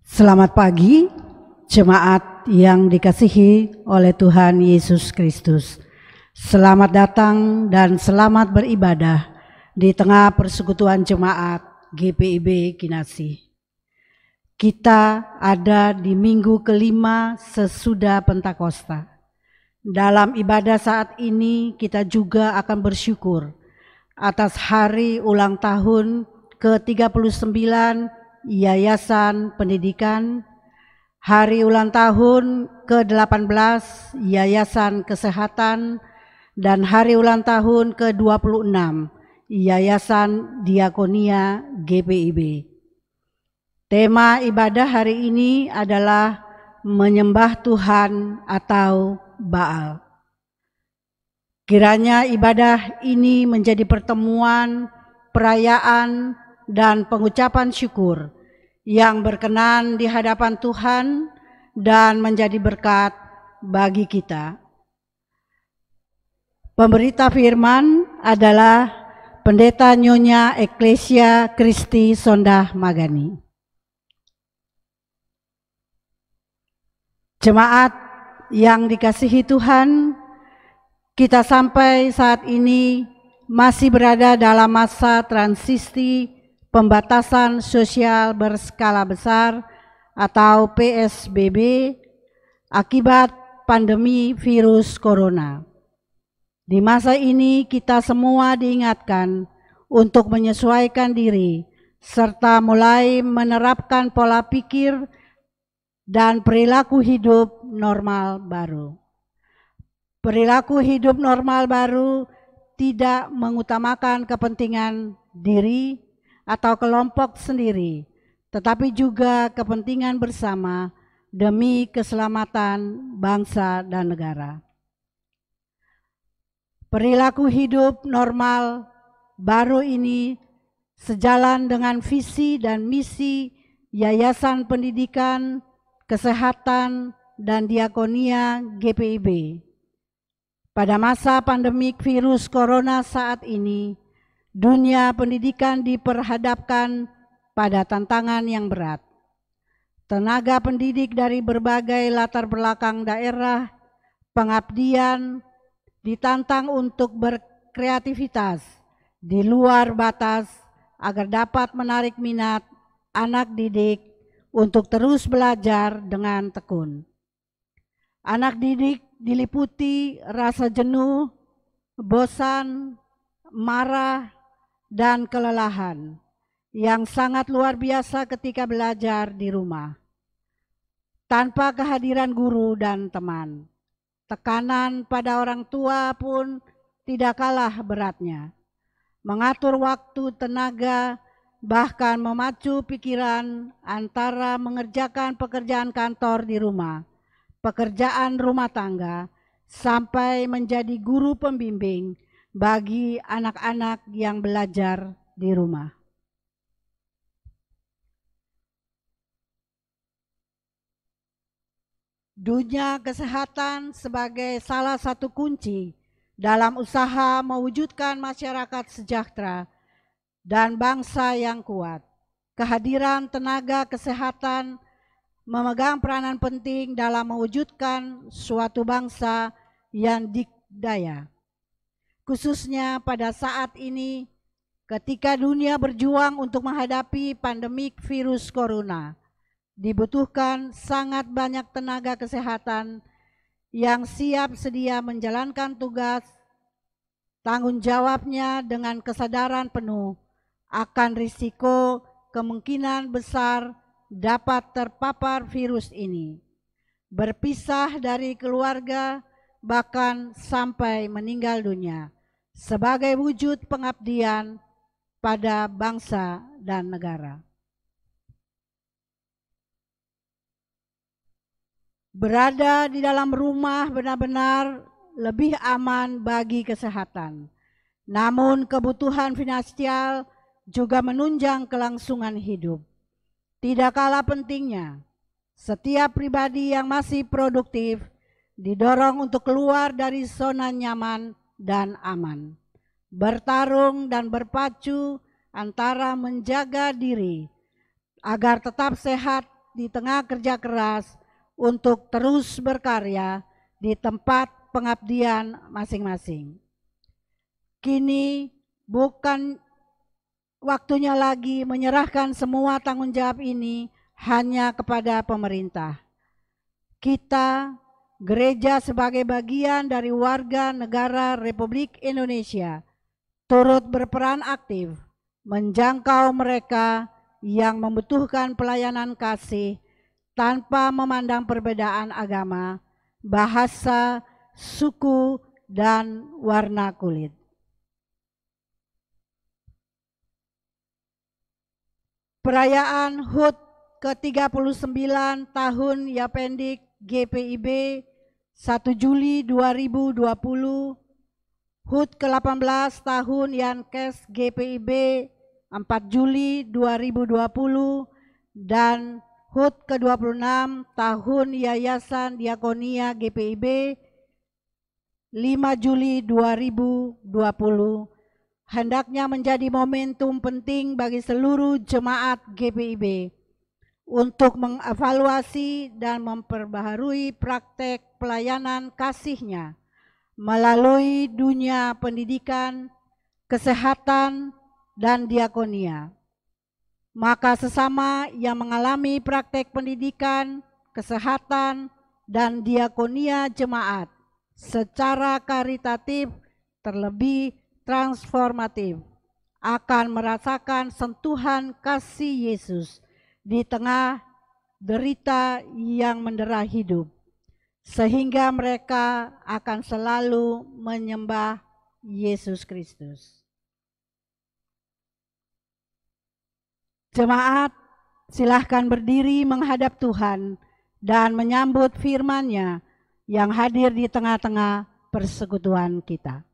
Selamat pagi, jemaat yang dikasihi oleh Tuhan Yesus Kristus. Selamat datang dan selamat beribadah di tengah persekutuan jemaat GPIB Kinasih. Kita ada di minggu kelima sesudah Pentakosta. Dalam ibadah saat ini kita juga akan bersyukur atas hari ulang tahun ke-39 Yayasan Pendidikan, hari ulang tahun ke-18 Yayasan Kesehatan, dan hari ulang tahun ke-26 Yayasan Diakonia GPIB. Tema ibadah hari ini adalah menyembah Tuhan atau Baal. Kiranya ibadah ini menjadi pertemuan, perayaan, dan pengucapan syukur yang berkenan di hadapan Tuhan dan menjadi berkat bagi kita. Pemberita firman adalah Pendeta Nyonya Eklesia Kristi Sondah Magani. Jemaat yang dikasihi Tuhan, kita sampai saat ini masih berada dalam masa transisi pembatasan sosial berskala besar atau PSBB akibat pandemi virus corona. Di masa ini kita semua diingatkan untuk menyesuaikan diri serta mulai menerapkan pola pikir dan perilaku hidup normal baru. Perilaku hidup normal baru tidak mengutamakan kepentingan diri atau kelompok sendiri, tetapi juga kepentingan bersama demi keselamatan bangsa dan negara. Perilaku hidup normal baru ini sejalan dengan visi dan misi Yayasan Pendidikan, Kesehatan, dan Diakonia GPIB. Pada masa pandemik virus corona saat ini, dunia pendidikan diperhadapkan pada tantangan yang berat. Tenaga pendidik dari berbagai latar belakang daerah, pengabdian, ditantang untuk berkreativitas di luar batas agar dapat menarik minat anak didik untuk terus belajar dengan tekun. Anak didik diliputi rasa jenuh, bosan, marah, dan kelelahan yang sangat luar biasa ketika belajar di rumah. Tanpa kehadiran guru dan teman, tekanan pada orang tua pun tidak kalah beratnya. Mengatur waktu, tenaga, bahkan memacu pikiran antara mengerjakan pekerjaan kantor di rumah, pekerjaan rumah tangga, sampai menjadi guru pembimbing bagi anak-anak yang belajar di rumah. Dunia kesehatan sebagai salah satu kunci dalam usaha mewujudkan masyarakat sejahtera dan bangsa yang kuat. Kehadiran tenaga kesehatan memegang peranan penting dalam mewujudkan suatu bangsa yang dikdaya. Khususnya pada saat ini ketika dunia berjuang untuk menghadapi pandemik virus corona, dibutuhkan sangat banyak tenaga kesehatan yang siap sedia menjalankan tugas tanggung jawabnya dengan kesadaran penuh akan risiko kemungkinan besar dapat terpapar virus ini, berpisah dari keluarga, bahkan sampai meninggal dunia, sebagai wujud pengabdian pada bangsa dan negara. Berada di dalam rumah benar-benar lebih aman bagi kesehatan. Namun kebutuhan finansial juga menunjang kelangsungan hidup. Tidak kalah pentingnya, setiap pribadi yang masih produktif didorong untuk keluar dari zona nyaman dan aman, bertarung dan berpacu antara menjaga diri agar tetap sehat di tengah kerja keras untuk terus berkarya di tempat pengabdian masing-masing. Kini bukan waktunya lagi menyerahkan semua tanggung jawab ini hanya kepada pemerintah. Kita, gereja sebagai bagian dari warga negara Republik Indonesia, turut berperan aktif menjangkau mereka yang membutuhkan pelayanan kasih tanpa memandang perbedaan agama, bahasa, suku, dan warna kulit. Perayaan HUT ke-39 tahun Yapendik GPIB 1 Juli 2020, HUT ke-18 tahun Yankes GPIB 4 Juli 2020, dan HUT ke-26 tahun Yayasan Diakonia GPIB 5 Juli 2020 hendaknya menjadi momentum penting bagi seluruh jemaat GPIB untuk mengevaluasi dan memperbaharui praktek pelayanan kasihnya melalui dunia pendidikan, kesehatan, dan diakonia. Maka sesama yang mengalami praktek pendidikan, kesehatan, dan diakonia jemaat secara karitatif terlebih transformatif akan merasakan sentuhan kasih Yesus di tengah derita yang mendera hidup, sehingga mereka akan selalu menyembah Yesus Kristus. Jemaat, silahkan berdiri menghadap Tuhan dan menyambut firman-Nya yang hadir di tengah-tengah persekutuan kita.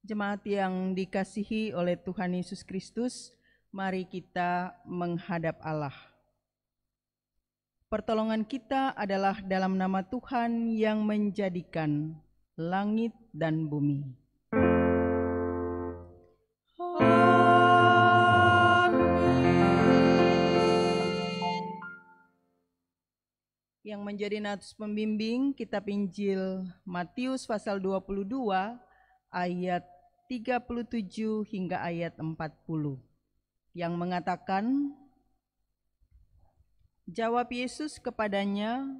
Jemaat yang dikasihi oleh Tuhan Yesus Kristus, mari kita menghadap Allah. Pertolongan kita adalah dalam nama Tuhan yang menjadikan langit dan bumi. Yang menjadi nats pembimbing kitab Injil Matius pasal 22 ayat 37 hingga ayat 40 yang mengatakan, jawab Yesus kepadanya,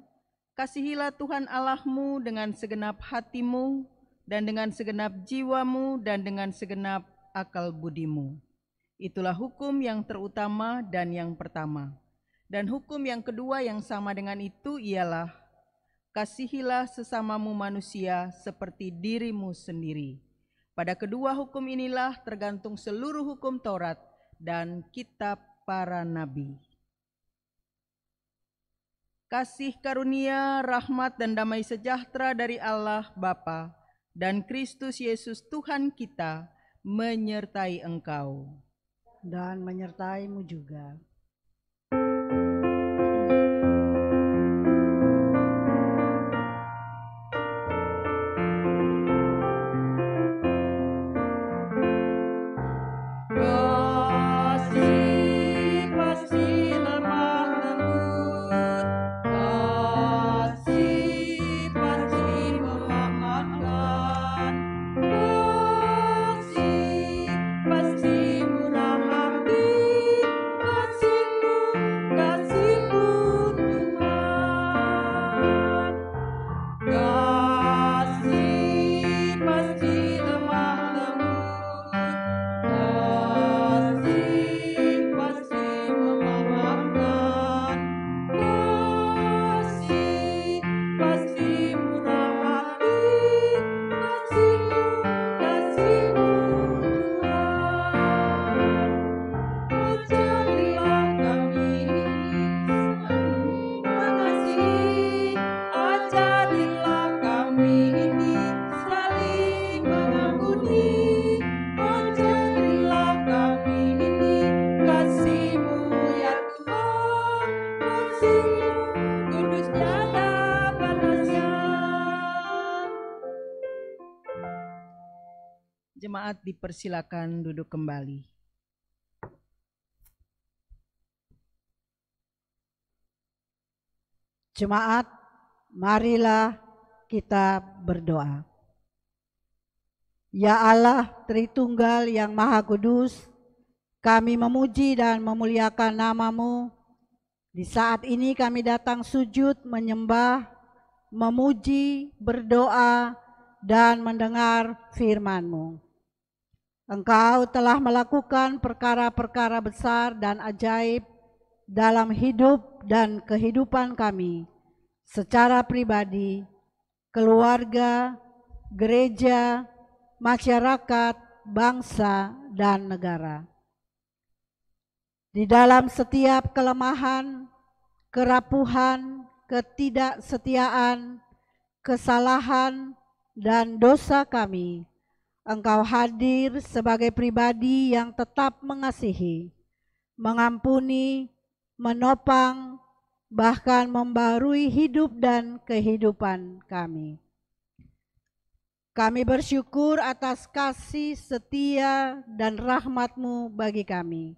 kasihilah Tuhan Allahmu dengan segenap hatimu dan dengan segenap jiwamu dan dengan segenap akal budimu. Itulah hukum yang terutama dan yang pertama. Dan hukum yang kedua yang sama dengan itu ialah, kasihilah sesamamu manusia seperti dirimu sendiri. Pada kedua hukum inilah tergantung seluruh hukum Taurat dan kitab para nabi. Kasih karunia, rahmat, dan damai sejahtera dari Allah Bapa dan Kristus Yesus Tuhan kita menyertai engkau. Dan menyertaimu juga. Jemaat dipersilakan duduk kembali. Jemaat, marilah kita berdoa. Ya Allah Tritunggal yang Maha Kudus, kami memuji dan memuliakan nama-Mu. Di saat ini kami datang sujud, menyembah, memuji, berdoa, dan mendengar firman-Mu. Engkau telah melakukan perkara-perkara besar dan ajaib dalam hidup dan kehidupan kami secara pribadi, keluarga, gereja, masyarakat, bangsa, dan negara. Di dalam setiap kelemahan, kerapuhan, ketidaksetiaan, kesalahan, dan dosa kami, Engkau hadir sebagai pribadi yang tetap mengasihi, mengampuni, menopang, bahkan membarui hidup dan kehidupan kami. Kami bersyukur atas kasih setia dan rahmat-Mu bagi kami.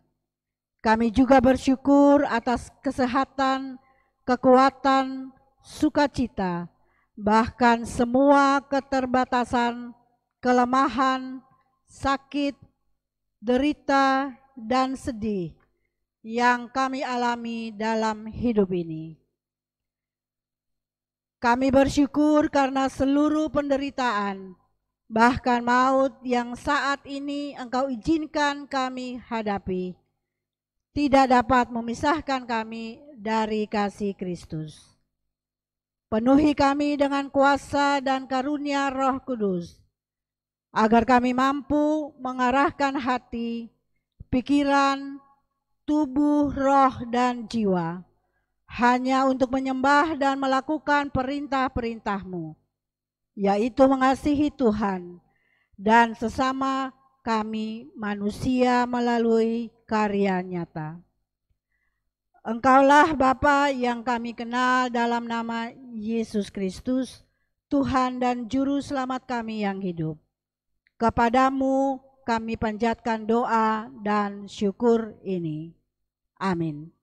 Kami juga bersyukur atas kesehatan, kekuatan, sukacita, bahkan semua keterbatasan, kelemahan, sakit, derita, dan sedih yang kami alami dalam hidup ini. Kami bersyukur karena seluruh penderitaan, bahkan maut yang saat ini Engkau izinkan kami hadapi, tidak dapat memisahkan kami dari kasih Kristus. Penuhi kami dengan kuasa dan karunia Roh Kudus, agar kami mampu mengarahkan hati, pikiran, tubuh, roh, dan jiwa hanya untuk menyembah dan melakukan perintah-perintah-Mu, yaitu mengasihi Tuhan dan sesama kami manusia melalui karya nyata. Engkaulah Bapa yang kami kenal dalam nama Yesus Kristus, Tuhan dan Juru Selamat kami yang hidup. Kepadamu kami panjatkan doa dan syukur ini. Amin.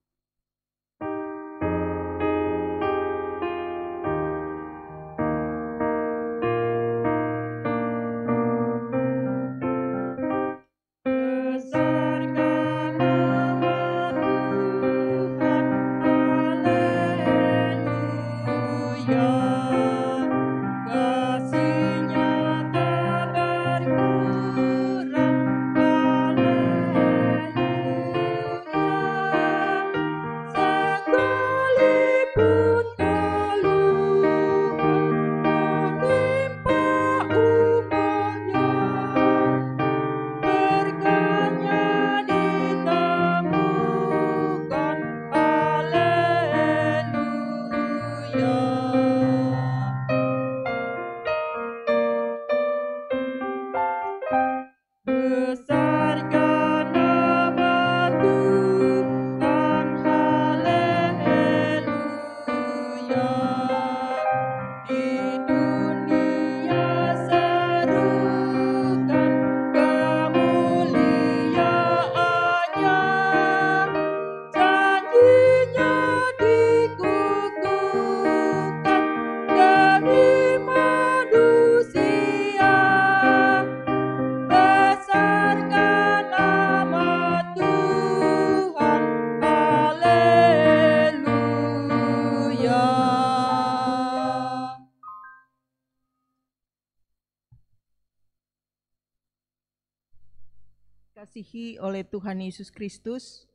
dikasihi oleh Tuhan Yesus Kristus,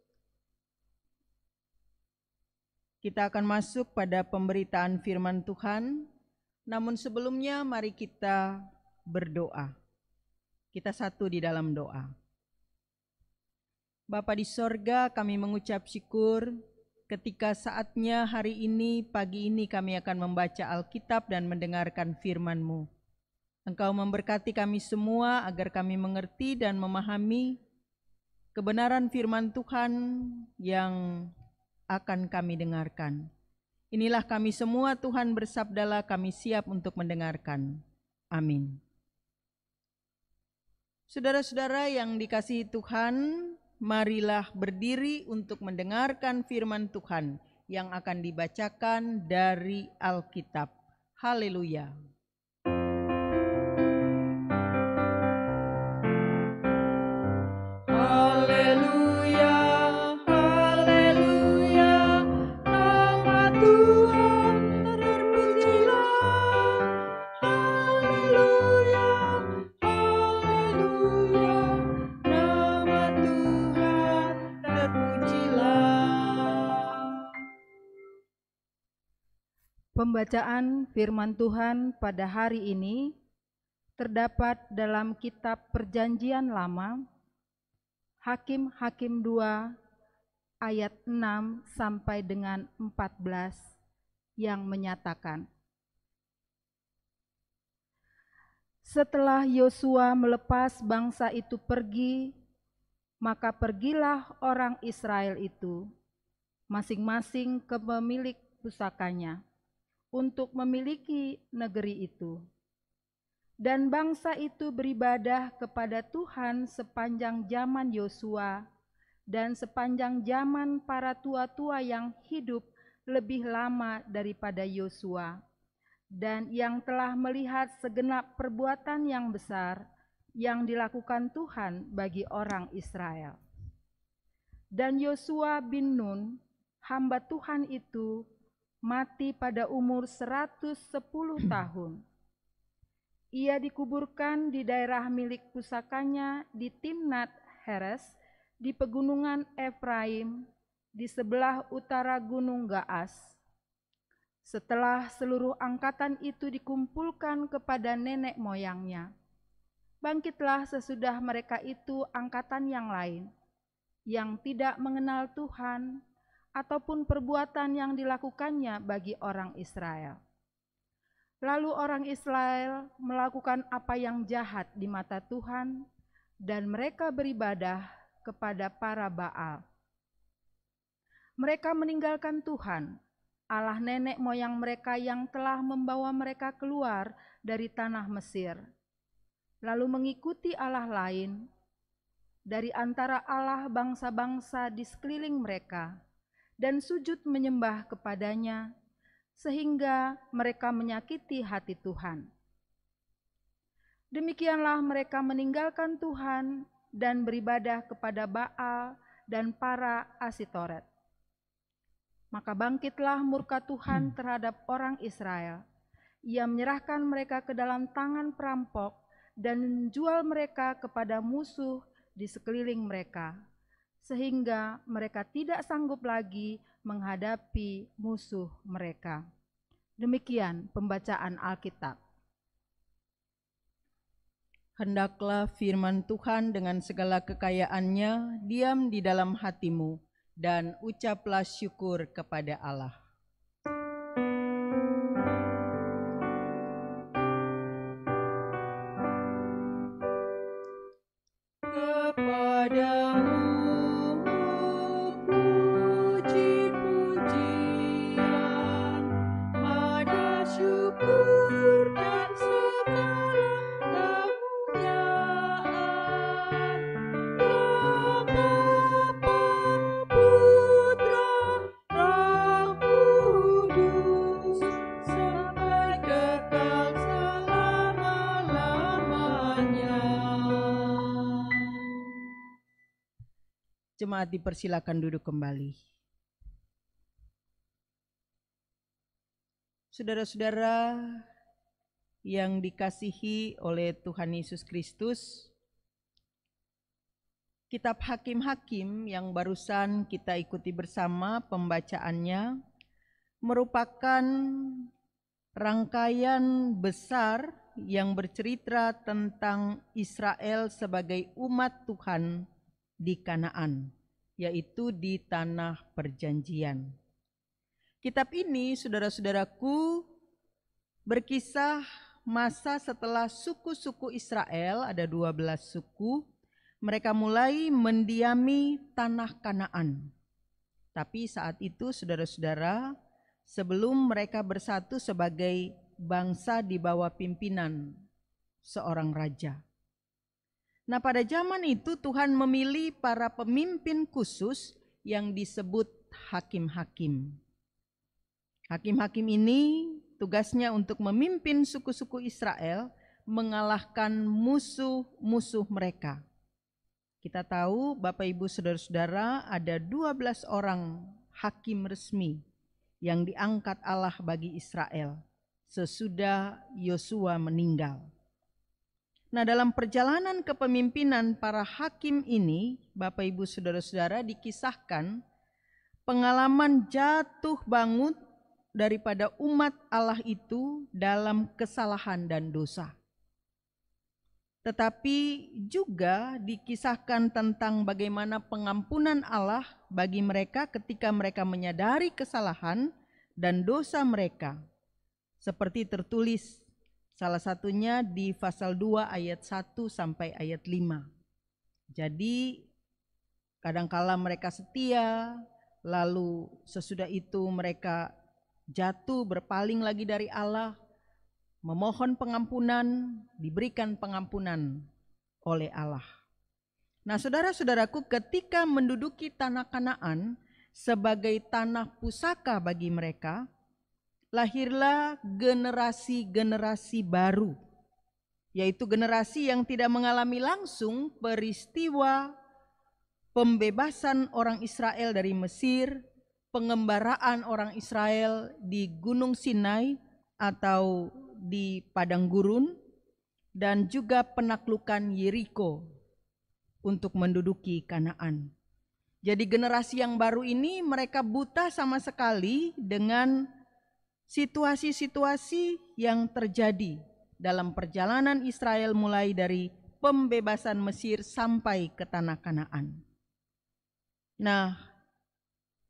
kita akan masuk pada pemberitaan firman Tuhan. Namun sebelumnya mari kita berdoa. Kita satu di dalam doa. Bapa di sorga, kami mengucap syukur ketika saatnya hari ini, pagi ini kami akan membaca Alkitab dan mendengarkan firman-Mu. Engkau memberkati kami semua agar kami mengerti dan memahami kebenaran firman Tuhan yang akan kami dengarkan. Inilah kami semua, Tuhan, bersabdalah, kami siap untuk mendengarkan. Amin. Saudara-saudara yang dikasihi Tuhan, marilah berdiri untuk mendengarkan firman Tuhan yang akan dibacakan dari Alkitab. Haleluya. Haleluya, haleluya, nama Tuhan terpujilah. Haleluya, haleluya, nama Tuhan terpujilah. Pembacaan firman Tuhan pada hari ini terdapat dalam kitab Perjanjian Lama, Hakim-Hakim 2 ayat 6 sampai dengan 14 yang menyatakan, setelah Yosua melepas bangsa itu pergi, maka pergilah orang Israel itu masing-masing ke pemilik pusakanya untuk memiliki negeri itu. Dan bangsa itu beribadah kepada Tuhan sepanjang zaman Yosua dan sepanjang zaman para tua-tua yang hidup lebih lama daripada Yosua, dan yang telah melihat segenap perbuatan yang besar yang dilakukan Tuhan bagi orang Israel. Dan Yosua bin Nun, hamba Tuhan itu, mati pada umur 110 tahun. Ia dikuburkan di daerah milik pusakanya di Timnat Heres, di pegunungan Efraim, di sebelah utara Gunung Gaas. Setelah seluruh angkatan itu dikumpulkan kepada nenek moyangnya, bangkitlah sesudah mereka itu angkatan yang lain, yang tidak mengenal Tuhan, ataupun perbuatan yang dilakukannya bagi orang Israel. Lalu orang Israel melakukan apa yang jahat di mata Tuhan, dan mereka beribadah kepada para Baal. Mereka meninggalkan Tuhan, Allah nenek moyang mereka yang telah membawa mereka keluar dari tanah Mesir, lalu mengikuti Allah lain dari antara Allah bangsa-bangsa di sekeliling mereka, dan sujud menyembah kepadanya, sehingga mereka menyakiti hati Tuhan. Demikianlah mereka meninggalkan Tuhan dan beribadah kepada Baal dan para Asitoret. Maka bangkitlah murka Tuhan terhadap orang Israel. Ia menyerahkan mereka ke dalam tangan perampok dan menjual mereka kepada musuh di sekeliling mereka, sehingga mereka tidak sanggup lagi menghadapi musuh mereka. Demikian pembacaan Alkitab. Hendaklah firman Tuhan dengan segala kekayaannya diam di dalam hatimu, dan ucaplah syukur kepada Allah. Jemaat dipersilakan duduk kembali. Saudara-saudara yang dikasihi oleh Tuhan Yesus Kristus, Kitab Hakim-Hakim yang barusan kita ikuti bersama pembacaannya merupakan rangkaian besar yang bercerita tentang Israel sebagai umat Tuhan di Kanaan, yaitu di tanah perjanjian. Kitab ini, saudara-saudaraku, berkisah masa setelah suku-suku Israel, ada 12 suku, mereka mulai mendiami tanah Kanaan. Tapi saat itu, saudara-saudara, sebelum mereka bersatu sebagai bangsa di bawah pimpinan seorang raja. Nah, pada zaman itu Tuhan memilih para pemimpin khusus yang disebut hakim-hakim. Hakim-hakim ini tugasnya untuk memimpin suku-suku Israel mengalahkan musuh-musuh mereka. Kita tahu Bapak Ibu Saudara-saudara ada 12 orang hakim resmi yang diangkat Allah bagi Israel sesudah Yosua meninggal. Nah, dalam perjalanan kepemimpinan para hakim ini, Bapak Ibu Saudara-saudara, dikisahkan pengalaman jatuh bangun daripada umat Allah itu dalam kesalahan dan dosa. Tetapi juga dikisahkan tentang bagaimana pengampunan Allah bagi mereka ketika mereka menyadari kesalahan dan dosa mereka. Seperti tertulis salah satunya di pasal 2 ayat 1 sampai ayat 5. Jadi kadangkala mereka setia, lalu sesudah itu mereka jatuh berpaling lagi dari Allah, memohon pengampunan, diberikan pengampunan oleh Allah. Nah, saudara-saudaraku, ketika menduduki tanah Kanaan sebagai tanah pusaka bagi mereka, lahirlah generasi-generasi baru, yaitu generasi yang tidak mengalami langsung peristiwa pembebasan orang Israel dari Mesir, pengembaraan orang Israel di Gunung Sinai atau di padang gurun, dan juga penaklukan Yeriko untuk menduduki Kanaan. Jadi generasi yang baru ini mereka buta sama sekali dengan situasi-situasi yang terjadi dalam perjalanan Israel mulai dari pembebasan Mesir sampai ke tanah Kanaan. Nah,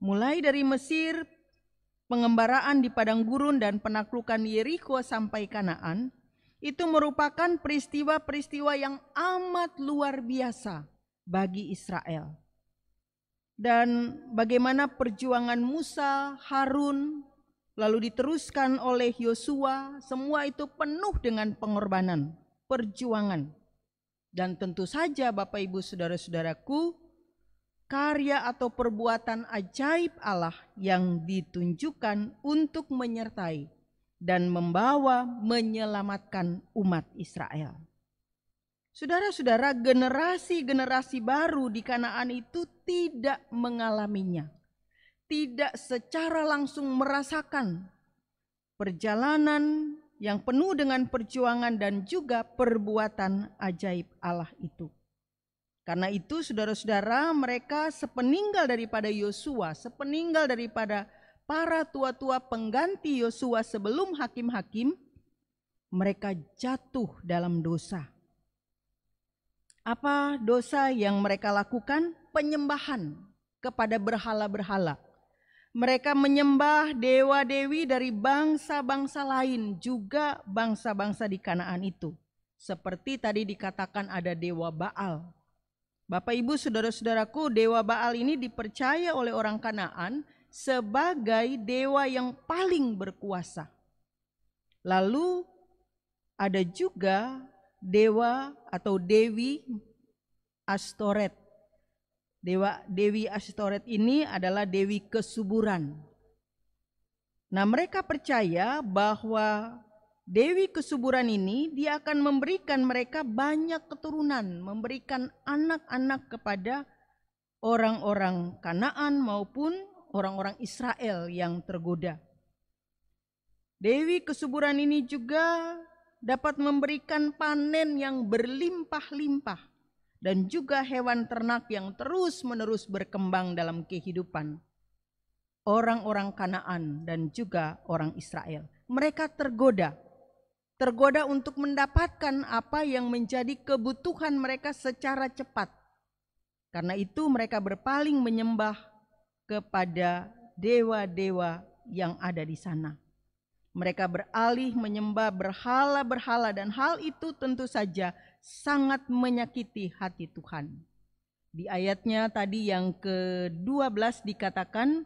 mulai dari Mesir, pengembaraan di padang gurun dan penaklukan Yeriko sampai Kanaan, itu merupakan peristiwa-peristiwa yang amat luar biasa bagi Israel. Dan bagaimana perjuangan Musa, Harun, lalu diteruskan oleh Yosua, semua itu penuh dengan pengorbanan, perjuangan. Dan tentu saja Bapak Ibu Saudara-saudaraku, karya atau perbuatan ajaib Allah yang ditunjukkan untuk menyertai dan membawa menyelamatkan umat Israel. Saudara-saudara, generasi-generasi baru di Kanaan itu tidak mengalaminya, tidak secara langsung merasakan perjalanan yang penuh dengan perjuangan dan juga perbuatan ajaib Allah itu. Karena itu saudara-saudara, mereka sepeninggal daripada Yosua, sepeninggal daripada para tua-tua pengganti Yosua sebelum hakim-hakim, mereka jatuh dalam dosa. Apa dosa yang mereka lakukan? Penyembahan kepada berhala-berhala. Mereka menyembah dewa-dewi dari bangsa-bangsa lain, juga bangsa-bangsa di Kanaan itu. Seperti tadi dikatakan ada dewa Baal. Bapak Ibu Saudara-saudaraku, dewa Baal ini dipercaya oleh orang Kanaan sebagai dewa yang paling berkuasa. Lalu ada juga dewa atau dewi Astoret. Dewi Astoret ini adalah dewi kesuburan. Nah, mereka percaya bahwa dewi kesuburan ini dia akan memberikan mereka banyak keturunan, memberikan anak-anak kepada orang-orang Kanaan maupun orang-orang Israel yang tergoda. Dewi kesuburan ini juga dapat memberikan panen yang berlimpah-limpah dan juga hewan ternak yang terus-menerus berkembang dalam kehidupan orang-orang Kanaan dan juga orang Israel. Mereka tergoda untuk mendapatkan apa yang menjadi kebutuhan mereka secara cepat. Karena itu mereka berpaling menyembah kepada dewa-dewa yang ada di sana. Mereka beralih menyembah berhala-berhala, dan hal itu tentu saja sangat menyakiti hati Tuhan. Di ayatnya tadi yang ke-12 dikatakan,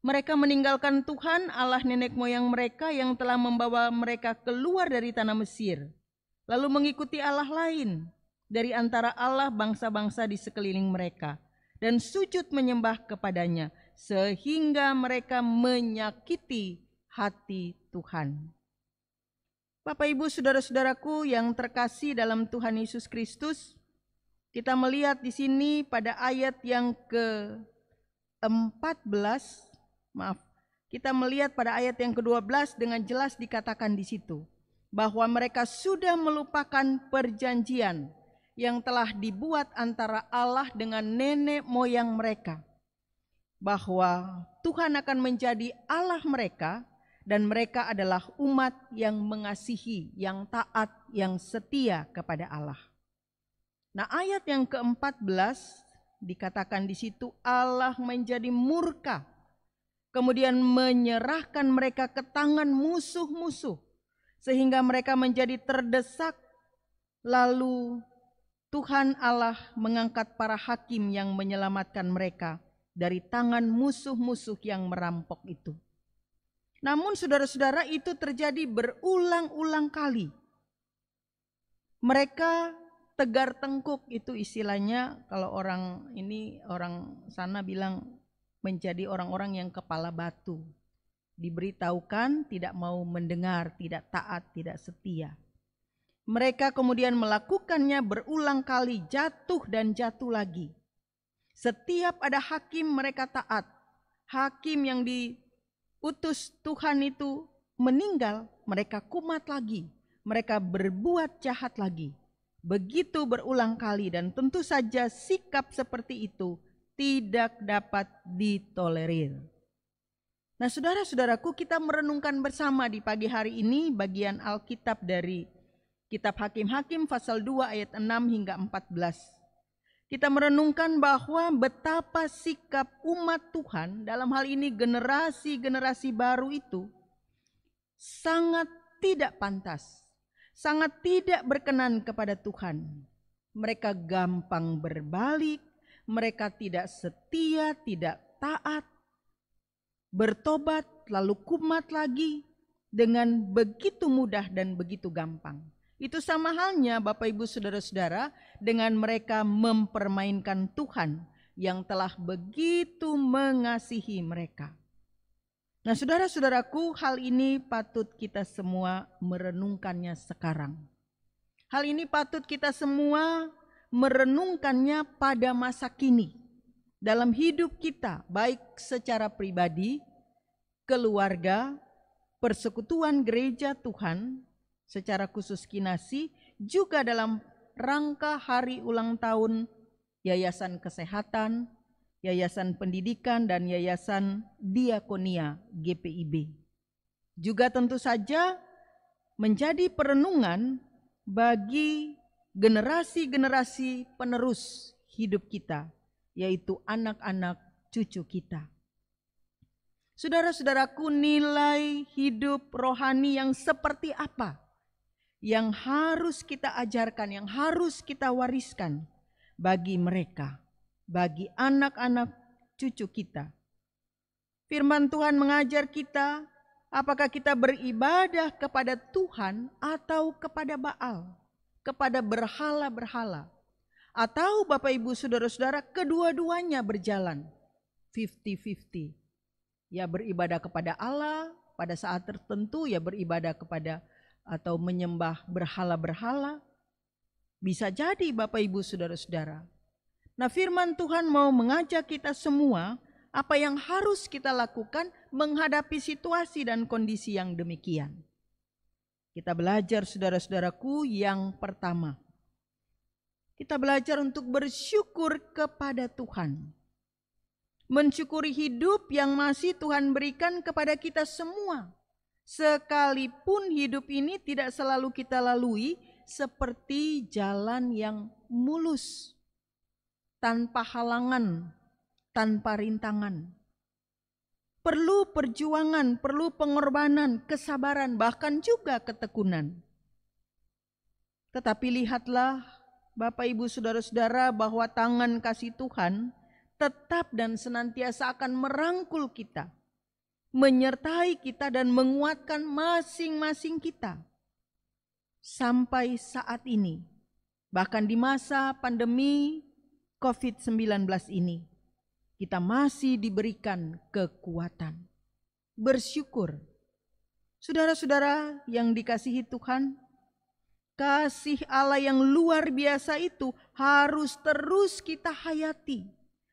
mereka meninggalkan Tuhan Allah nenek moyang mereka yang telah membawa mereka keluar dari tanah Mesir, lalu mengikuti Allah lain dari antara Allah bangsa-bangsa di sekeliling mereka, dan sujud menyembah kepadanya, sehingga mereka menyakiti hati Tuhan. Bapak Ibu saudara-saudaraku yang terkasih dalam Tuhan Yesus Kristus, kita melihat di sini pada ayat yang ke-14, kita melihat pada ayat yang ke-12 dengan jelas dikatakan di situ bahwa mereka sudah melupakan perjanjian yang telah dibuat antara Allah dengan nenek moyang mereka, bahwa Tuhan akan menjadi Allah mereka dan mereka adalah umat yang mengasihi, yang taat, yang setia kepada Allah. Nah, ayat yang ke-14 dikatakan di situ Allah menjadi murka, kemudian menyerahkan mereka ke tangan musuh-musuh sehingga mereka menjadi terdesak. Lalu Tuhan Allah mengangkat para hakim yang menyelamatkan mereka dari tangan musuh-musuh yang merampok itu. Namun saudara-saudara, itu terjadi berulang-ulang kali. Mereka tegar tengkuk, itu istilahnya kalau orang sana bilang menjadi orang-orang yang kepala batu. Diberitahukan tidak mau mendengar, tidak taat, tidak setia. Mereka kemudian melakukannya berulang kali, jatuh dan jatuh lagi. Setiap ada hakim mereka taat. Hakim yang diutus Tuhan itu meninggal, mereka kumat lagi. Mereka berbuat jahat lagi. Begitu berulang kali, dan tentu saja sikap seperti itu tidak dapat ditolerir. Nah, saudara-saudaraku, kita merenungkan bersama di pagi hari ini bagian Alkitab dari Kitab Hakim-Hakim pasal 2 ayat 6 hingga 14. Kita merenungkan bahwa betapa sikap umat Tuhan, dalam hal ini generasi-generasi baru itu, sangat tidak pantas, sangat tidak berkenan kepada Tuhan. Mereka gampang berbalik, mereka tidak setia, tidak taat, bertobat lalu kumat lagi dengan begitu mudah dan begitu gampang. Itu sama halnya Bapak Ibu saudara-saudara dengan mereka mempermainkan Tuhan yang telah begitu mengasihi mereka. Nah, saudara-saudaraku, hal ini patut kita semua merenungkannya sekarang. Hal ini patut kita semua merenungkannya pada masa kini. Dalam hidup kita, baik secara pribadi, keluarga, persekutuan gereja Tuhan, secara khusus Kinasi, juga dalam rangka hari ulang tahun Yayasan Kesehatan, Yayasan Pendidikan, dan Yayasan Diakonia GPIB. Juga tentu saja menjadi perenungan bagi generasi-generasi penerus hidup kita, yaitu anak-anak cucu kita. Saudara-saudaraku, nilai hidup rohani yang seperti apa yang harus kita ajarkan, yang harus kita wariskan bagi mereka, bagi anak-anak cucu kita? Firman Tuhan mengajar kita, apakah kita beribadah kepada Tuhan atau kepada Baal, kepada berhala-berhala, atau Bapak Ibu saudara-saudara kedua-duanya berjalan 50-50. Ya beribadah kepada Allah, pada saat tertentu ya beribadah kepada atau menyembah berhala-berhala. Bisa jadi Bapak Ibu saudara-saudara. Nah, firman Tuhan mau mengajak kita semua apa yang harus kita lakukan menghadapi situasi dan kondisi yang demikian. Kita belajar saudara-saudaraku yang pertama. Kita belajar untuk bersyukur kepada Tuhan. Mensyukuri hidup yang masih Tuhan berikan kepada kita semua. Sekalipun hidup ini tidak selalu kita lalui seperti jalan yang mulus, tanpa halangan, tanpa rintangan. Perlu perjuangan, perlu pengorbanan, kesabaran, bahkan juga ketekunan. Tetapi lihatlah Bapak Ibu Saudara-saudara bahwa tangan kasih Tuhan tetap dan senantiasa akan merangkul kita, menyertai kita dan menguatkan masing-masing kita. Sampai saat ini, bahkan di masa pandemi COVID-19 ini, kita masih diberikan kekuatan. Bersyukur. Saudara-saudara yang dikasihi Tuhan, kasih Allah yang luar biasa itu harus terus kita hayati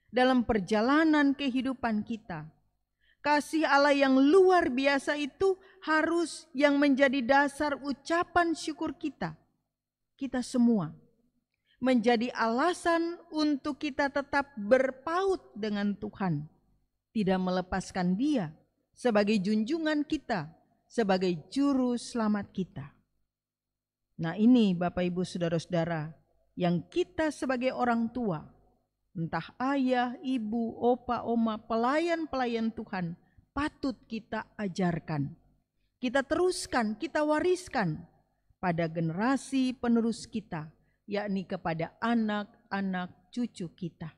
dalam perjalanan kehidupan kita. Kasih Allah yang luar biasa itu harus yang menjadi dasar ucapan syukur kita. Kita semua. Menjadi alasan untuk kita tetap berpaut dengan Tuhan. Tidak melepaskan Dia sebagai junjungan kita, sebagai juru selamat kita. Nah ini Bapak Ibu Saudara-saudara, yang kita sebagai orang tua, entah ayah, ibu, opa, oma, pelayan-pelayan Tuhan, patut kita ajarkan. Kita teruskan, kita wariskan pada generasi penerus kita, yakni kepada anak-anak cucu kita.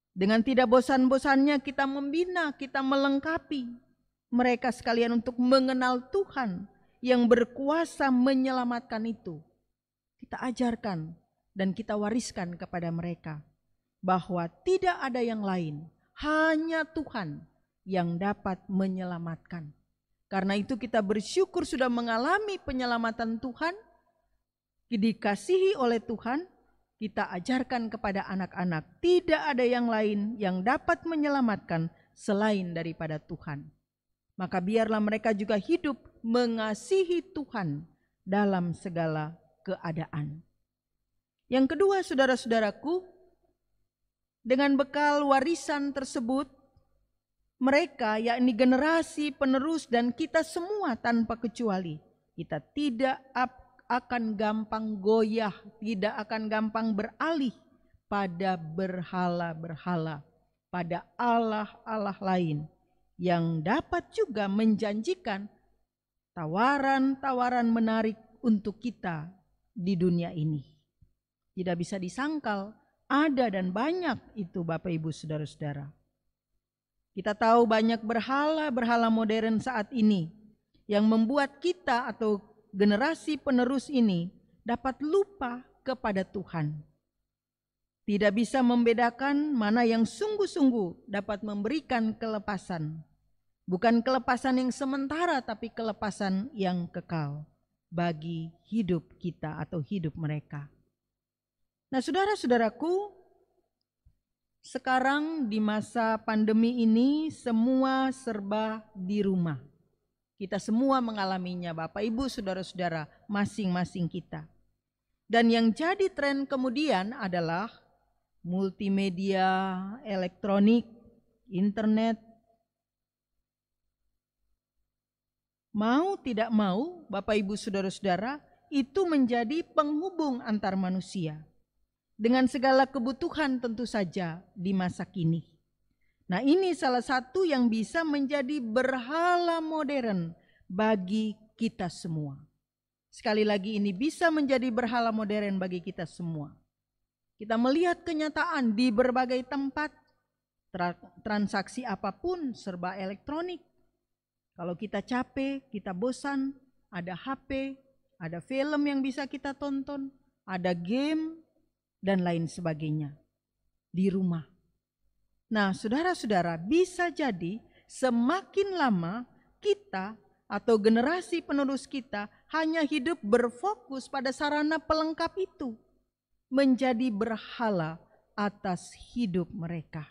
Dengan tidak bosan-bosannya kita membina, kita melengkapi mereka sekalian untuk mengenal Tuhan yang berkuasa menyelamatkan itu. Kita ajarkan dan kita wariskan kepada mereka bahwa tidak ada yang lain, hanya Tuhan yang dapat menyelamatkan. Karena itu kita bersyukur sudah mengalami penyelamatan Tuhan, dikasihi oleh Tuhan, kita ajarkan kepada anak-anak, tidak ada yang lain yang dapat menyelamatkan selain daripada Tuhan. Maka biarlah mereka juga hidup mengasihi Tuhan dalam segala keadaan. Yang kedua, saudara-saudaraku, dengan bekal warisan tersebut, mereka yakni generasi penerus dan kita semua tanpa kecuali, kita tidak akan gampang goyah, tidak akan gampang beralih pada berhala-berhala, pada Allah-Allah lain yang dapat juga menjanjikan tawaran-tawaran menarik untuk kita di dunia ini. Tidak bisa disangkal, ada dan banyak itu Bapak Ibu Saudara-saudara. Kita tahu banyak berhala-berhala modern saat ini yang membuat kita atau generasi penerus ini dapat lupa kepada Tuhan. Tidak bisa membedakan mana yang sungguh-sungguh dapat memberikan kelepasan. Bukan kelepasan yang sementara, tapi kelepasan yang kekal bagi hidup kita atau hidup mereka. Nah, saudara-saudaraku, sekarang di masa pandemi ini semua serba di rumah. Kita semua mengalaminya, Bapak Ibu Saudara-saudara, masing-masing kita. Dan yang jadi tren kemudian adalah multimedia, elektronik, internet. Mau tidak mau, Bapak Ibu Saudara-saudara, itu menjadi penghubung antar manusia. Dengan segala kebutuhan tentu saja di masa kini. Nah ini salah satu yang bisa menjadi berhala modern bagi kita semua. Sekali lagi ini bisa menjadi berhala modern bagi kita semua. Kita melihat kenyataan di berbagai tempat, transaksi apapun serba elektronik. Kalau kita capek, kita bosan, ada HP, ada film yang bisa kita tonton, ada game, dan lain sebagainya di rumah. Nah, saudara-saudara, bisa jadi semakin lama kita atau generasi penerus kita hanya hidup berfokus pada sarana pelengkap itu, menjadi berhala atas hidup mereka.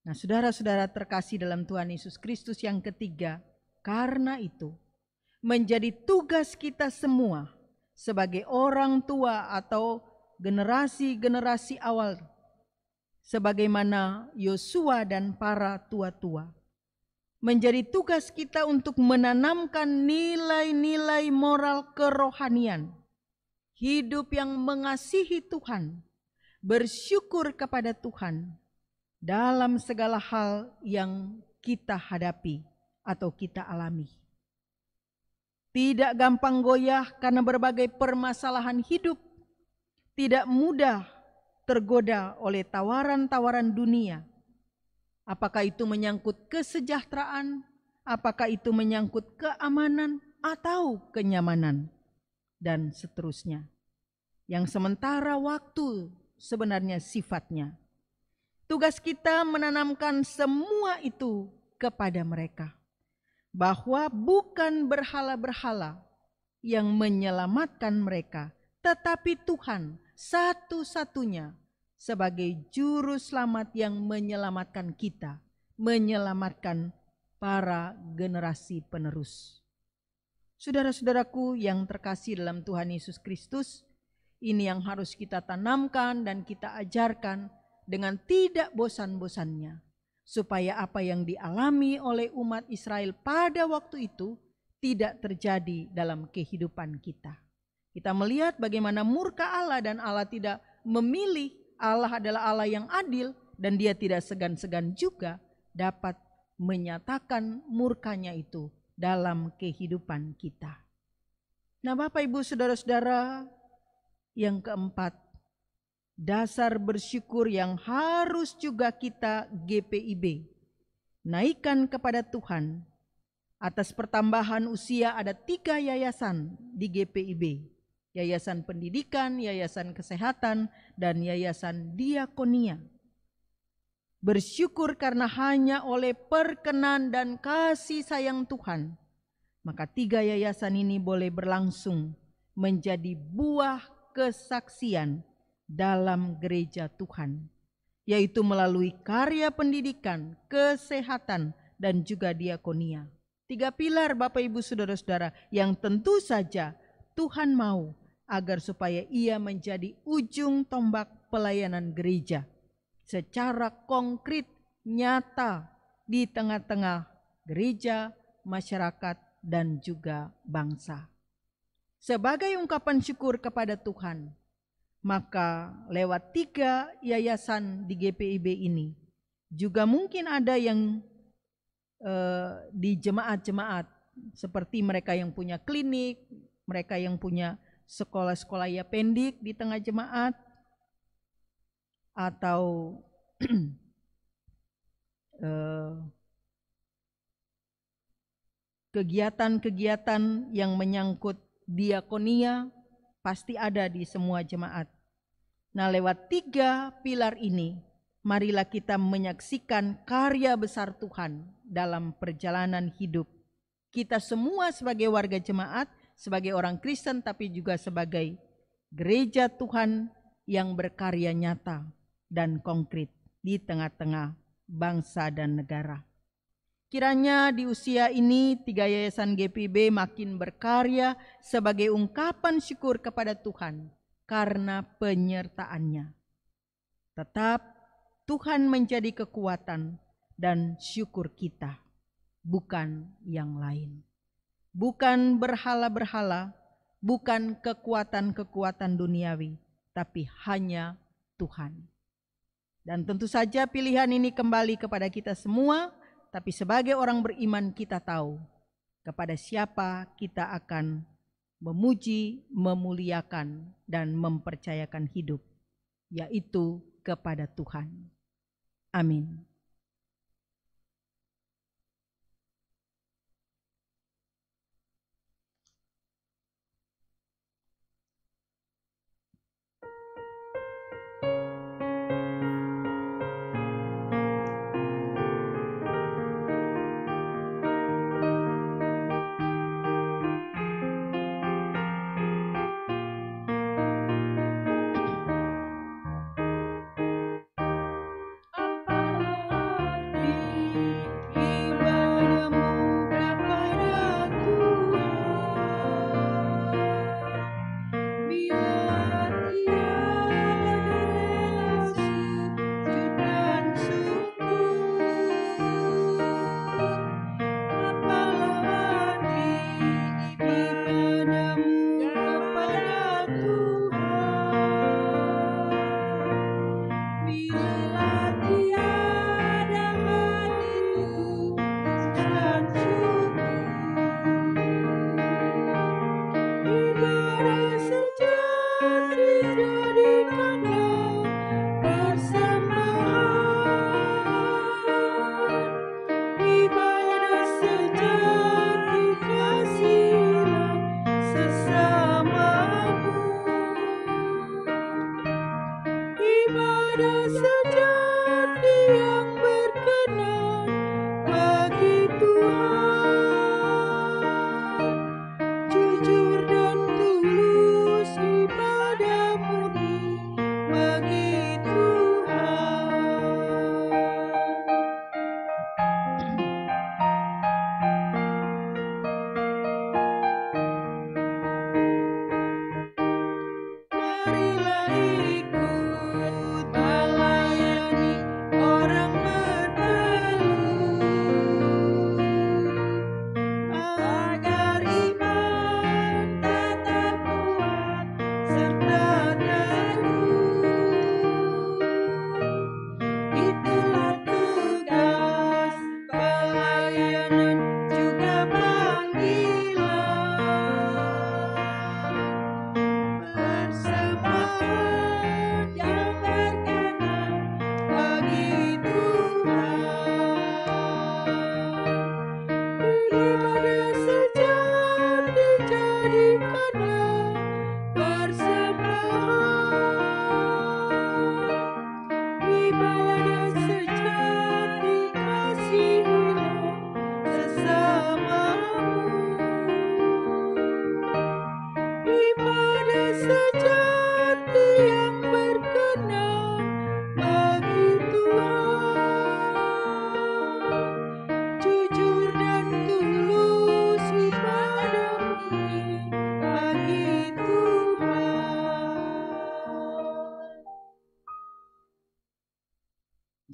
Nah, saudara-saudara terkasih dalam Tuhan Yesus Kristus, yang ketiga, karena itu menjadi tugas kita semua sebagai orang tua atau generasi-generasi awal, sebagaimana Yosua dan para tua-tua. Menjadi tugas kita untuk menanamkan nilai-nilai moral kerohanian, hidup yang mengasihi Tuhan, bersyukur kepada Tuhan dalam segala hal yang kita hadapi atau kita alami. Tidak gampang goyah karena berbagai permasalahan hidup, tidak mudah tergoda oleh tawaran-tawaran dunia. Apakah itu menyangkut kesejahteraan, apakah itu menyangkut keamanan atau kenyamanan, dan seterusnya. Yang sementara waktu sebenarnya sifatnya. Tugas kita menanamkan semua itu kepada mereka. Bahwa bukan berhala-berhala yang menyelamatkan mereka, tetapi Tuhan satu-satunya sebagai juru selamat yang menyelamatkan kita, menyelamatkan para generasi penerus. Saudara-saudaraku yang terkasih dalam Tuhan Yesus Kristus, ini yang harus kita tanamkan dan kita ajarkan dengan tidak bosan-bosannya, supaya apa yang dialami oleh umat Israel pada waktu itu tidak terjadi dalam kehidupan kita. Kita melihat bagaimana murka Allah, dan Allah tidak memilih. Allah adalah Allah yang adil, dan Dia tidak segan-segan juga dapat menyatakan murkanya itu dalam kehidupan kita. Nah, Bapak Ibu Saudara-saudara, yang keempat, dasar bersyukur yang harus juga kita GPIB naikkan kepada Tuhan. Atas pertambahan usia ada 3 yayasan di GPIB. Yayasan Pendidikan, Yayasan Kesehatan, dan Yayasan Diakonia. Bersyukur karena hanya oleh perkenan dan kasih sayang Tuhan, maka 3 yayasan ini boleh berlangsung menjadi buah kesaksian dalam gereja Tuhan, yaitu melalui karya pendidikan, kesehatan, dan juga diakonia. 3 pilar Bapak Ibu Saudara-saudara yang tentu saja Tuhan mau agar supaya ia menjadi ujung tombak pelayanan gereja secara konkret, nyata di tengah-tengah gereja, masyarakat, dan juga bangsa. Sebagai ungkapan syukur kepada Tuhan, maka lewat 3 yayasan di GPIB ini juga mungkin ada yang di jemaat-jemaat, seperti mereka yang punya klinik, mereka yang punya sekolah-sekolah ya pendik di tengah jemaat, atau kegiatan-kegiatan yang menyangkut diakonia pasti ada di semua jemaat. Nah, lewat 3 pilar ini, marilah kita menyaksikan karya besar Tuhan dalam perjalanan hidup kita semua sebagai warga jemaat, sebagai orang Kristen, tapi juga sebagai gereja Tuhan yang berkarya nyata dan konkret di tengah-tengah bangsa dan negara. Kiranya di usia ini 3 yayasan GPIB makin berkarya sebagai ungkapan syukur kepada Tuhan karena penyertaannya. Tetap Tuhan menjadi kekuatan dan syukur kita, bukan yang lain. Bukan berhala-berhala, bukan kekuatan-kekuatan duniawi, tapi hanya Tuhan. Dan tentu saja pilihan ini kembali kepada kita semua. Tapi sebagai orang beriman kita tahu kepada siapa kita akan memuji, memuliakan, dan mempercayakan hidup, yaitu kepada Tuhan. Amin.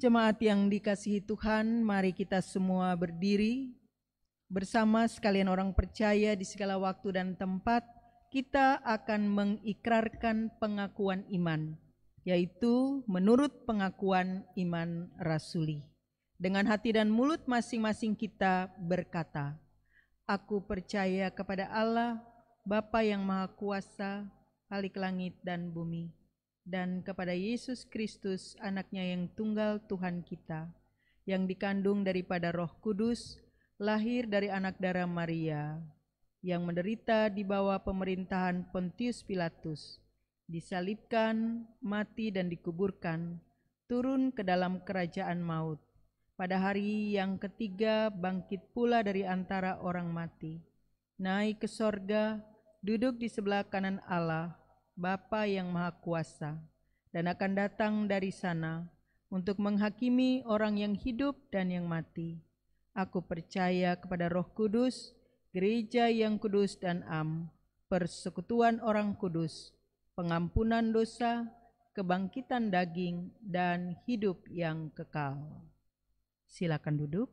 Jemaat yang dikasihi Tuhan, mari kita semua berdiri bersama sekalian orang percaya di segala waktu dan tempat. Kita akan mengikrarkan pengakuan iman, yaitu menurut pengakuan iman rasuli. Dengan hati dan mulut masing-masing kita berkata, aku percaya kepada Allah, Bapa yang Maha Kuasa, Khalik langit dan bumi, dan kepada Yesus Kristus, anaknya yang tunggal Tuhan kita, yang dikandung daripada Roh Kudus, lahir dari anak darah Maria, yang menderita di bawah pemerintahan Pontius Pilatus, disalibkan, mati dan dikuburkan, turun ke dalam kerajaan maut. Pada hari yang ketiga bangkit pula dari antara orang mati, naik ke sorga, duduk di sebelah kanan Allah, Bapa yang Maha Kuasa, dan akan datang dari sana untuk menghakimi orang yang hidup dan yang mati. Aku percaya kepada Roh Kudus, gereja yang kudus dan am, persekutuan orang kudus, pengampunan dosa, kebangkitan daging, dan hidup yang kekal. Silakan duduk.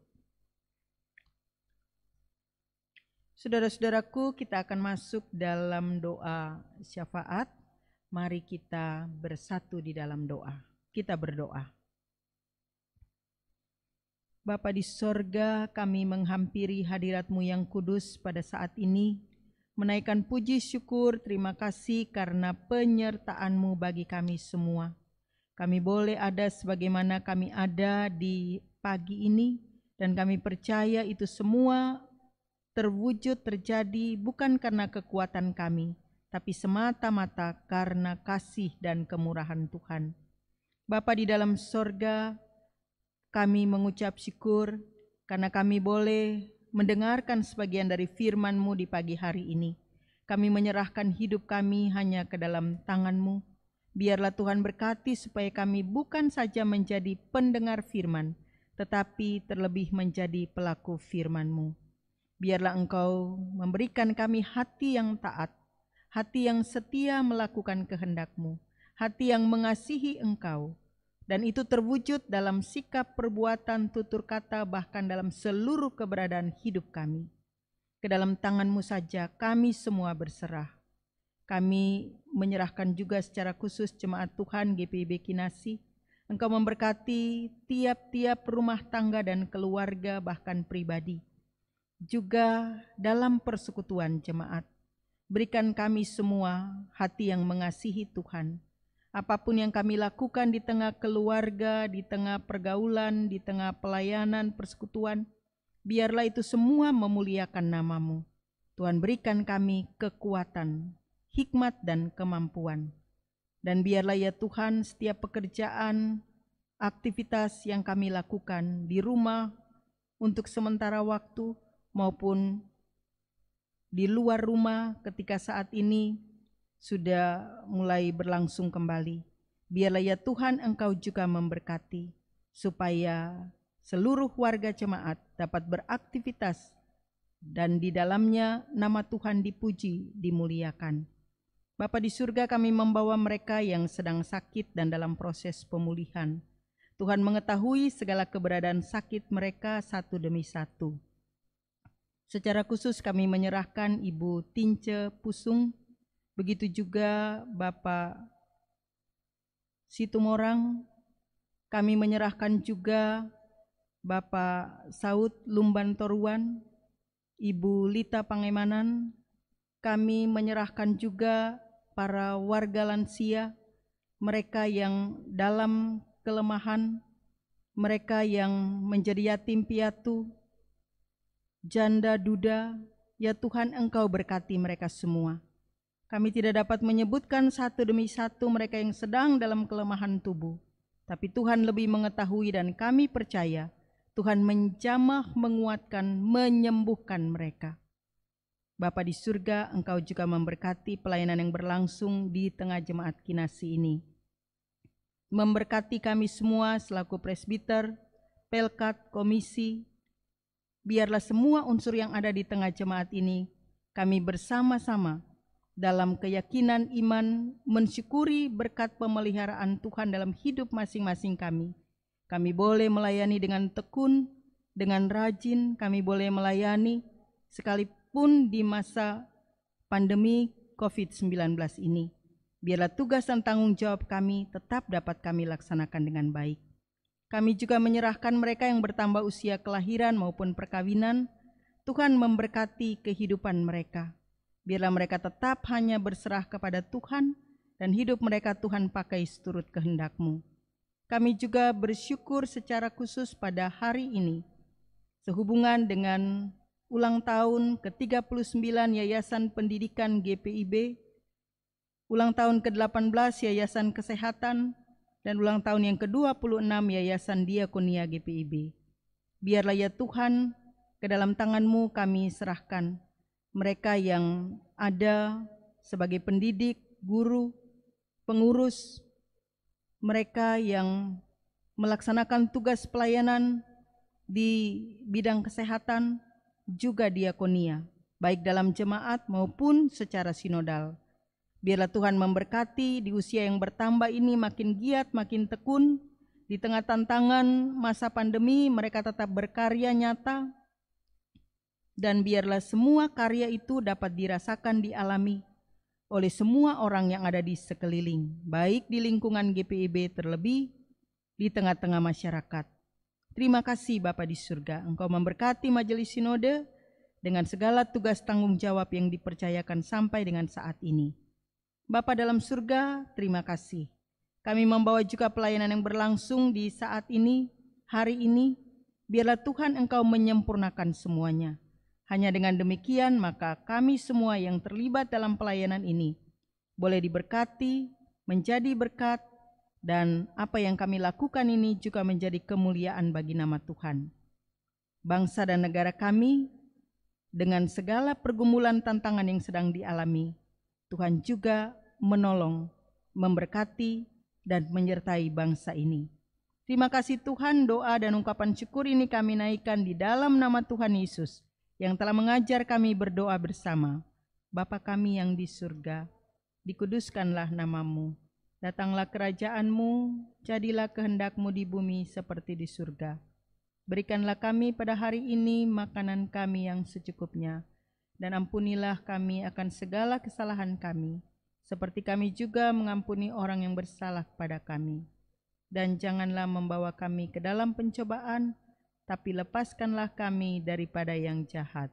Saudara-saudaraku, kita akan masuk dalam doa syafaat. Mari kita bersatu di dalam doa. Kita berdoa. Bapa di sorga, kami menghampiri hadirat-Mu yang kudus pada saat ini, menaikkan puji syukur terima kasih karena penyertaan-Mu bagi kami semua. Kami boleh ada sebagaimana kami ada di pagi ini, dan kami percaya itu semua terwujud terjadi bukan karena kekuatan kami, tapi semata-mata karena kasih dan kemurahan Tuhan. Bapa di dalam sorga, kami mengucap syukur karena kami boleh mendengarkan sebagian dari firman-Mu di pagi hari ini. Kami menyerahkan hidup kami hanya ke dalam tangan-Mu. Biarlah Tuhan berkati supaya kami bukan saja menjadi pendengar firman, tetapi terlebih menjadi pelaku firman-Mu. Biarlah Engkau memberikan kami hati yang taat, hati yang setia melakukan kehendak-Mu, hati yang mengasihi Engkau, dan itu terwujud dalam sikap, perbuatan, tutur kata, bahkan dalam seluruh keberadaan hidup kami. Ke dalam tangan-Mu saja kami semua berserah. Kami menyerahkan juga secara khusus jemaat Tuhan GPIB Kinasi. Engkau memberkati tiap-tiap rumah tangga dan keluarga, bahkan pribadi. Juga dalam persekutuan jemaat, berikan kami semua hati yang mengasihi Tuhan. Apapun yang kami lakukan di tengah keluarga, di tengah pergaulan, di tengah pelayanan, persekutuan, biarlah itu semua memuliakan nama-Mu. Tuhan, berikan kami kekuatan, hikmat dan kemampuan. Dan biarlah ya Tuhan, setiap pekerjaan, aktivitas yang kami lakukan di rumah untuk sementara waktu, maupun di luar rumah ketika saat ini sudah mulai berlangsung kembali. Biarlah ya Tuhan Engkau juga memberkati, supaya seluruh warga jemaat dapat beraktivitas dan di dalamnya nama Tuhan dipuji, dimuliakan. Bapa di surga, kami membawa mereka yang sedang sakit dan dalam proses pemulihan. Tuhan mengetahui segala keberadaan sakit mereka satu demi satu. Secara khusus kami menyerahkan Ibu Tince Pusung, begitu juga Bapak Situmorang. Kami menyerahkan juga Bapak Saud Lumban Toruan, Ibu Lita Pangemanan. Kami menyerahkan juga para warga lansia, mereka yang dalam kelemahan, mereka yang menjadi yatim piatu, janda duda. Ya Tuhan, Engkau berkati mereka semua. Kami tidak dapat menyebutkan satu demi satu mereka yang sedang dalam kelemahan tubuh, tapi Tuhan lebih mengetahui dan kami percaya Tuhan menjamah, menguatkan, menyembuhkan mereka. Bapa di surga, Engkau juga memberkati pelayanan yang berlangsung di tengah jemaat Kinasi ini. Memberkati kami semua selaku presbiter, pelkat, komisi. Biarlah semua unsur yang ada di tengah jemaat ini, kami bersama-sama dalam keyakinan iman mensyukuri berkat pemeliharaan Tuhan dalam hidup masing-masing kami. Kami boleh melayani dengan tekun, dengan rajin, kami boleh melayani sekalipun di masa pandemi COVID-19 ini. Biarlah tugas dan tanggung jawab kami tetap dapat kami laksanakan dengan baik. Kami juga menyerahkan mereka yang bertambah usia kelahiran maupun perkawinan. Tuhan memberkati kehidupan mereka. Biarlah mereka tetap hanya berserah kepada Tuhan dan hidup mereka Tuhan pakai seturut kehendak-Mu. Kami juga bersyukur secara khusus pada hari ini, sehubungan dengan ulang tahun ke-39 Yayasan Pendidikan GPIB, ulang tahun ke-18 Yayasan Kesehatan, dan ulang tahun yang ke-26 Yayasan Diakonia GPIB. Biarlah ya Tuhan, ke dalam tangan-Mu kami serahkan mereka yang ada sebagai pendidik, guru, pengurus, mereka yang melaksanakan tugas pelayanan di bidang kesehatan, juga diakonia, baik dalam jemaat maupun secara sinodal. Biarlah Tuhan memberkati di usia yang bertambah ini makin giat, makin tekun. Di tengah tantangan masa pandemi mereka tetap berkarya nyata. Dan biarlah semua karya itu dapat dirasakan, dialami oleh semua orang yang ada di sekeliling, baik di lingkungan GPIB terlebih di tengah-tengah masyarakat. Terima kasih Bapa di surga, Engkau memberkati majelis sinode dengan segala tugas tanggung jawab yang dipercayakan sampai dengan saat ini. Bapa dalam surga, terima kasih. Kami membawa juga pelayanan yang berlangsung di saat ini, hari ini. Biarlah Tuhan Engkau menyempurnakan semuanya. Hanya dengan demikian maka kami semua yang terlibat dalam pelayanan ini boleh diberkati, menjadi berkat, dan apa yang kami lakukan ini juga menjadi kemuliaan bagi nama Tuhan. Bangsa dan negara kami dengan segala pergumulan tantangan yang sedang dialami, Tuhan juga menolong, memberkati, dan menyertai bangsa ini. Terima kasih Tuhan, doa dan ungkapan syukur ini kami naikkan di dalam nama Tuhan Yesus yang telah mengajar kami berdoa bersama. Bapa kami yang di surga, dikuduskanlah nama-Mu. Datanglah kerajaan-Mu, jadilah kehendak-Mu di bumi seperti di surga. Berikanlah kami pada hari ini makanan kami yang secukupnya, dan ampunilah kami akan segala kesalahan kami, seperti kami juga mengampuni orang yang bersalah kepada kami. Dan janganlah membawa kami ke dalam pencobaan, tapi lepaskanlah kami daripada yang jahat.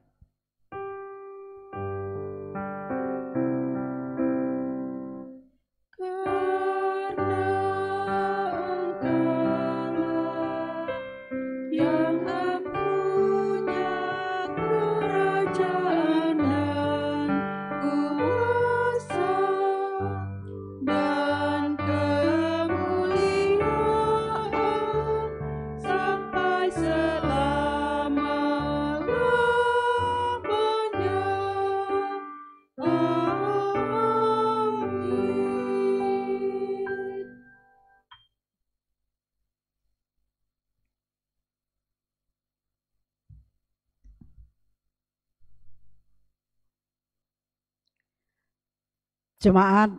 Jemaat,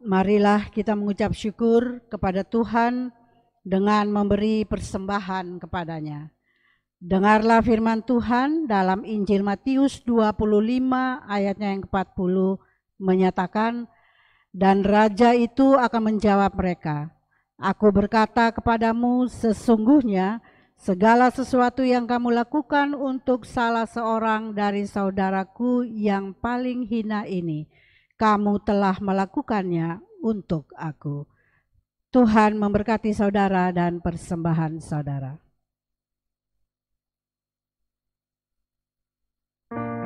marilah kita mengucap syukur kepada Tuhan dengan memberi persembahan kepadanya. Dengarlah firman Tuhan dalam Injil Matius 25 ayatnya yang ke-40 menyatakan, dan raja itu akan menjawab mereka, aku berkata kepadamu, sesungguhnya segala sesuatu yang kamu lakukan untuk salah seorang dari saudaraku yang paling hina ini, kamu telah melakukannya untuk aku. Tuhan memberkati saudara dan persembahan saudara. Tuhan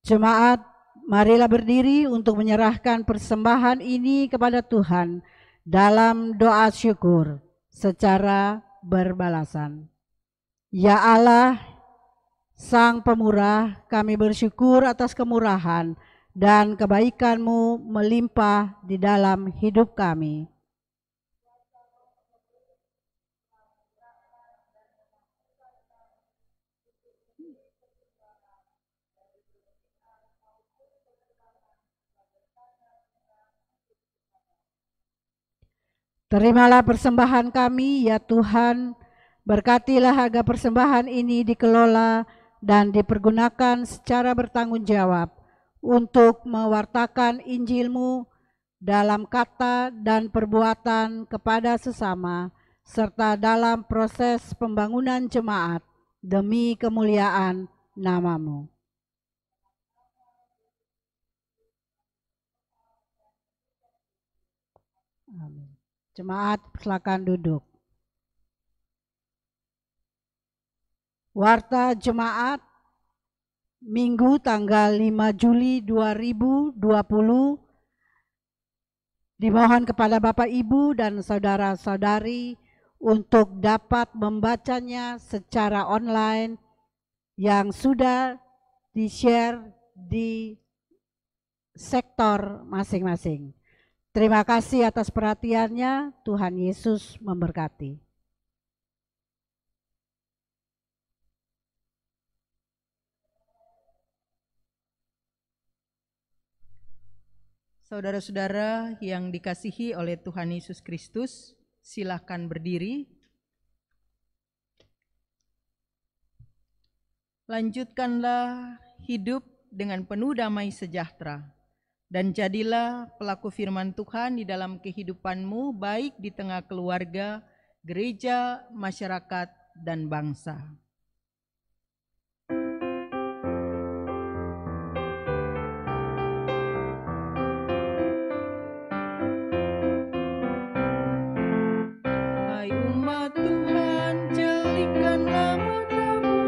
Jemaat, marilah berdiri untuk menyerahkan persembahan ini kepada Tuhan dalam doa syukur secara berbalasan. Ya Allah, Sang Pemurah, kami bersyukur atas kemurahan dan kebaikan-Mu melimpah di dalam hidup kami. Terimalah persembahan kami, ya Tuhan. Berkatilah agar persembahan ini dikelola dan dipergunakan secara bertanggung jawab untuk mewartakan Injil-Mu dalam kata dan perbuatan kepada sesama, serta dalam proses pembangunan jemaat demi kemuliaan nama-Mu. Amin. Jemaat, silakan duduk. Warta Jemaat Minggu tanggal 5 Juli 2020. Dimohon kepada Bapak, Ibu, dan saudara-saudari untuk dapat membacanya secara online yang sudah di-share di sektor masing-masing. Terima kasih atas perhatiannya. Tuhan Yesus memberkati. Saudara-saudara yang dikasihi oleh Tuhan Yesus Kristus, silakan berdiri. Lanjutkanlah hidup dengan penuh damai sejahtera, dan jadilah pelaku firman Tuhan di dalam kehidupanmu, baik di tengah keluarga, gereja, masyarakat, dan bangsa. Hai umat Tuhan, jelikanlah matamu,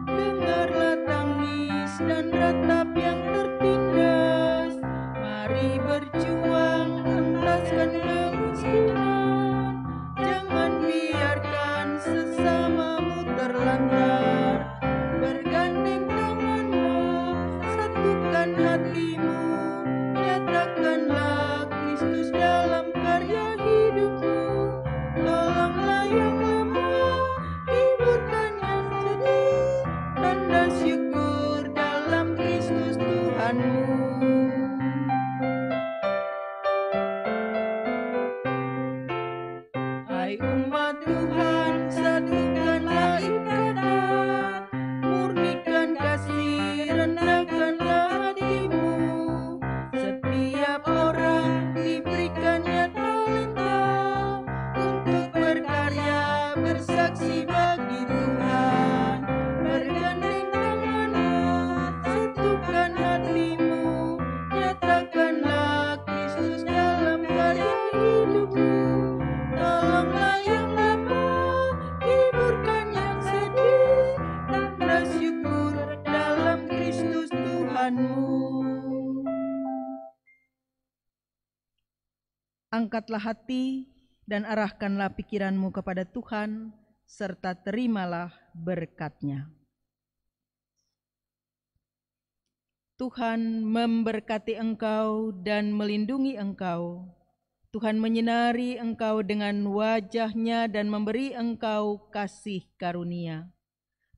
dengarlah tangis dan ratap yang tertindas. Mari berjuang entaskan kemiskinan, jangan biarkan sesamamu terlantar. Bergandeng tanganlah, satukan hatimu, nyatakanlah Kristus dalam karya hidupmu. Tolonglah yang lemah, hiburkan yang sedih, tanda syukur dalam Kristus Tuhanmu. Hai umat Tuhan, satukanlah ikatan, murnikan kasih, rendahkanlah hatimu. Setiap orang diberikannya talenta untuk berkarya, bersaksi bagi Tuhan. Bergandeng tanganlah, satukan hatimu, nyatakanlah Kristus dalam karya hidupmu. Tolonglah yang lemah, hiburkan yang sedih, tanda syukur dalam Kristus Tuhanmu. Angkatlah hati dan arahkanlah pikiranmu kepada Tuhan, serta terimalah berkat-Nya. Tuhan memberkati engkau dan melindungi engkau. Tuhan menyinari engkau dengan wajah-Nya dan memberi engkau kasih karunia.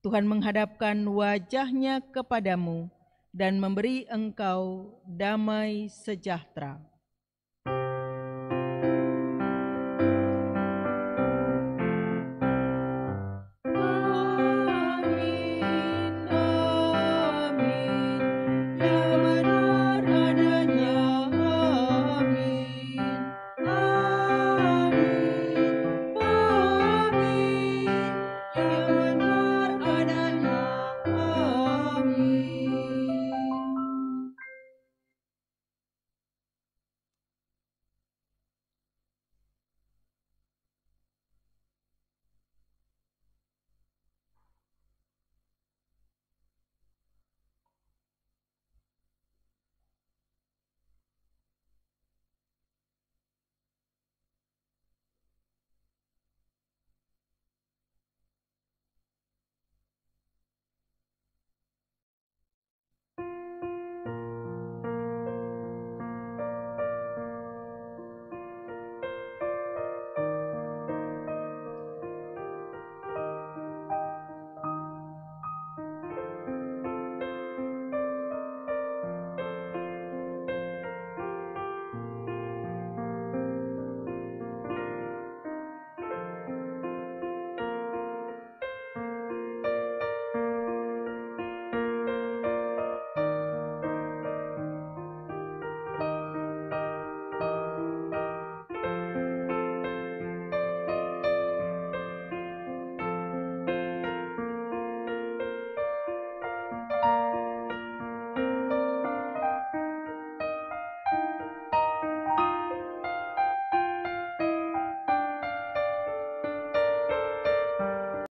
Tuhan menghadapkan wajah-Nya kepadamu dan memberi engkau damai sejahtera.